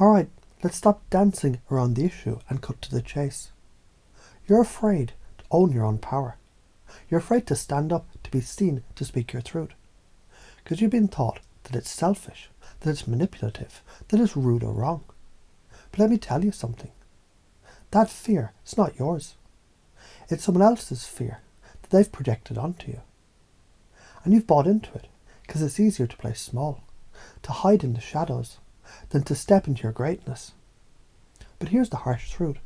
Alright, let's stop dancing around the issue and cut to the chase. You're afraid to own your own power. You're afraid to stand up, to be seen, to speak your truth. Because you've been taught that it's selfish, that it's manipulative, that it's rude or wrong. But let me tell you something. That fear is not yours. It's someone else's fear that they've projected onto you. And you've bought into it because it's easier to play small, to hide in the shadows, than to step into your greatness. But here's the harsh truth.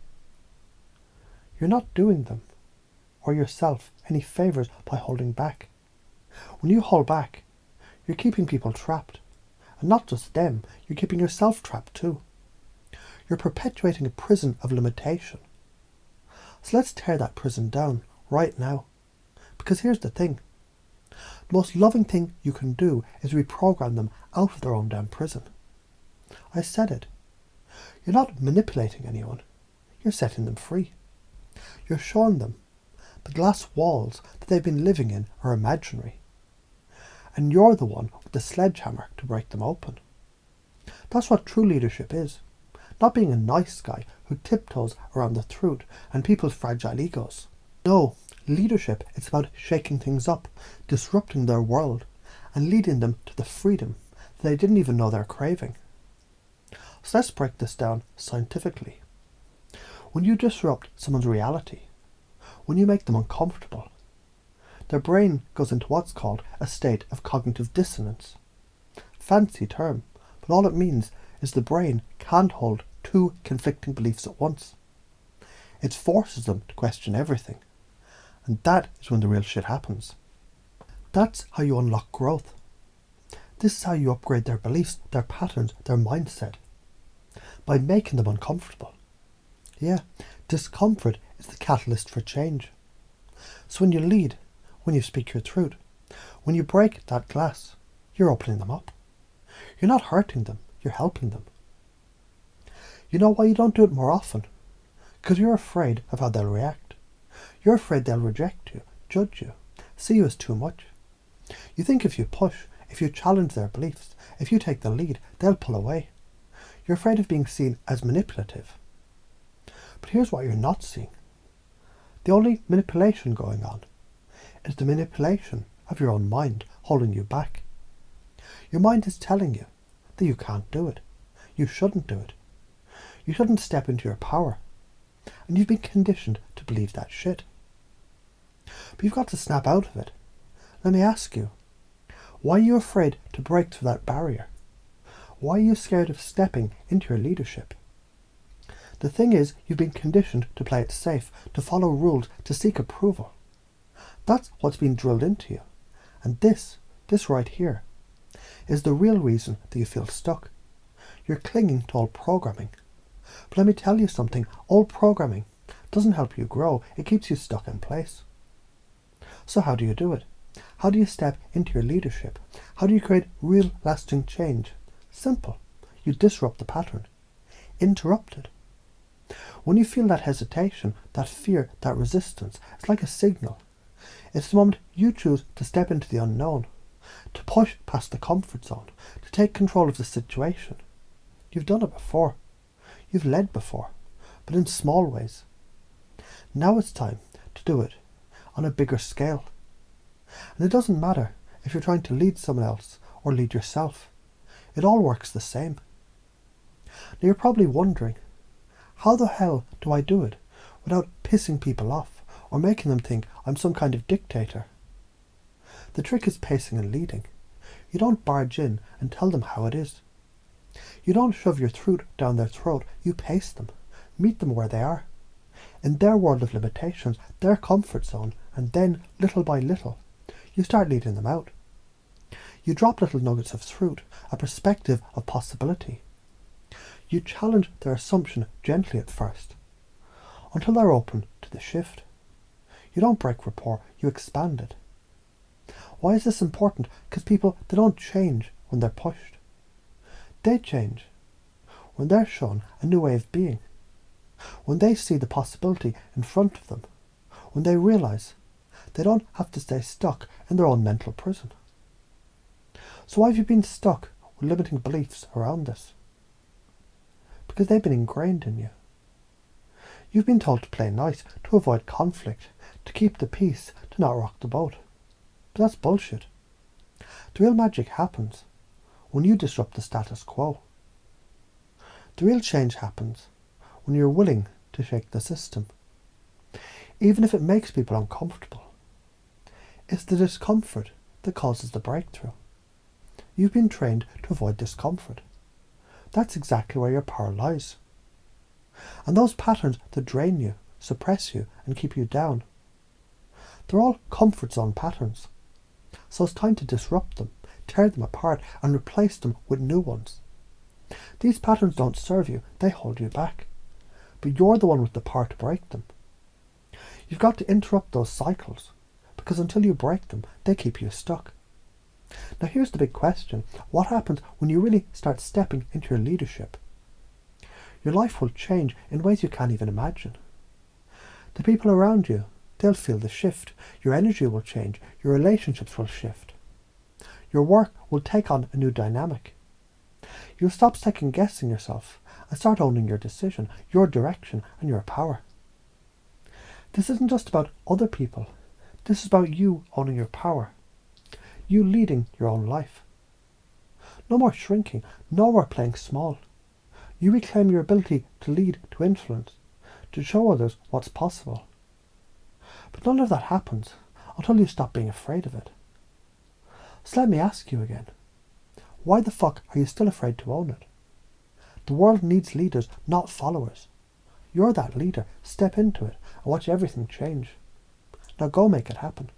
You're not doing them or yourself any favours by holding back. When you hold back, you're keeping people trapped. And not just them, you're keeping yourself trapped too. You're perpetuating a prison of limitation. So let's tear that prison down right now. Because here's the thing. The most loving thing you can do is reprogram them out of their own damn prison. I said it. You're not manipulating anyone. You're setting them free. You're showing them the glass walls that they've been living in are imaginary. And you're the one with the sledgehammer to break them open. That's what true leadership is. Not being a nice guy who tiptoes around the truth and people's fragile egos. No, leadership is about shaking things up, disrupting their world, and leading them to the freedom that they didn't even know they're craving. So let's break this down scientifically. When you disrupt someone's reality, when you make them uncomfortable, their brain goes into what's called a state of cognitive dissonance. Fancy term, but all it means is the brain can't hold two conflicting beliefs at once. It forces them to question everything. And that is when the real shit happens. That's how you unlock growth. This is how you upgrade their beliefs, their patterns, their mindset. By making them uncomfortable. Yeah, discomfort is the catalyst for change. So when you lead, when you speak your truth, when you break that glass, you're opening them up. You're not hurting them, you're helping them. You know why you don't do it more often? Because you're afraid of how they'll react. You're afraid they'll reject you, judge you, see you as too much. You think if you push, if you challenge their beliefs, if you take the lead, they'll pull away. You're afraid of being seen as manipulative. But here's what you're not seeing. The only manipulation going on is the manipulation of your own mind holding you back. Your mind is telling you that you can't do it. You shouldn't do it. You shouldn't step into your power. And you've been conditioned to believe that shit. But you've got to snap out of it. Let me ask you, why are you afraid to break through that barrier? Why are you scared of stepping into your leadership? The thing is, you've been conditioned to play it safe, to follow rules, to seek approval. That's what's been drilled into you. And this right here, is the real reason that you feel stuck. You're clinging to old programming. But let me tell you something, old programming doesn't help you grow, it keeps you stuck in place. So how do you do it? How do you step into your leadership? How do you create real lasting change? Simple. You disrupt the pattern. Interrupt it. When you feel that hesitation, that fear, that resistance, it's like a signal. It's the moment you choose to step into the unknown, to push past the comfort zone, to take control of the situation. You've done it before. You've led before, but in small ways. Now it's time to do it on a bigger scale. And it doesn't matter if you're trying to lead someone else or lead yourself. It all works the same. Now you're probably wondering, how the hell do I do it without pissing people off or making them think I'm some kind of dictator? The trick is pacing and leading. You don't barge in and tell them how it is. You don't shove your truth down their throat, you pace them, meet them where they are, in their world of limitations, their comfort zone, and then, little by little, you start leading them out. You drop little nuggets of truth, a perspective of possibility. You challenge their assumption gently at first, until they're open to the shift. You don't break rapport, you expand it. Why is this important? Because people, they don't change when they're pushed. They change when they're shown a new way of being, when they see the possibility in front of them, when they realise they don't have to stay stuck in their own mental prison. So why have you been stuck with limiting beliefs around this? because they've been ingrained in you. You've been told to play nice, to avoid conflict, to keep the peace, to not rock the boat. But that's bullshit. The real magic happens when you disrupt the status quo. The real change happens when you're willing to shake the system, even if it makes people uncomfortable. It's the discomfort that causes the breakthrough. You've been trained to avoid discomfort. That's exactly where your power lies. And those patterns that drain you, suppress you, and keep you down, they're all comfort zone patterns. So it's time to disrupt them, tear them apart, and replace them with new ones. These patterns don't serve you, they hold you back. But you're the one with the power to break them. You've got to interrupt those cycles, because until you break them, they keep you stuck. Now here's the big question. What happens when you really start stepping into your leadership? Your life will change in ways you can't even imagine. The people around you, they'll feel the shift. Your energy will change. Your relationships will shift. Your work will take on a new dynamic. You'll stop second-guessing yourself and start owning your decision, your direction, and your power. This isn't just about other people. This is about you owning your power. You leading your own life. No more shrinking. No more playing small. You reclaim your ability to lead, to influence, to show others what's possible. But none of that happens until you stop being afraid of it. So let me ask you again. Why the fuck are you still afraid to own it? The world needs leaders, not followers. You're that leader. Step into it and watch everything change. Now go make it happen.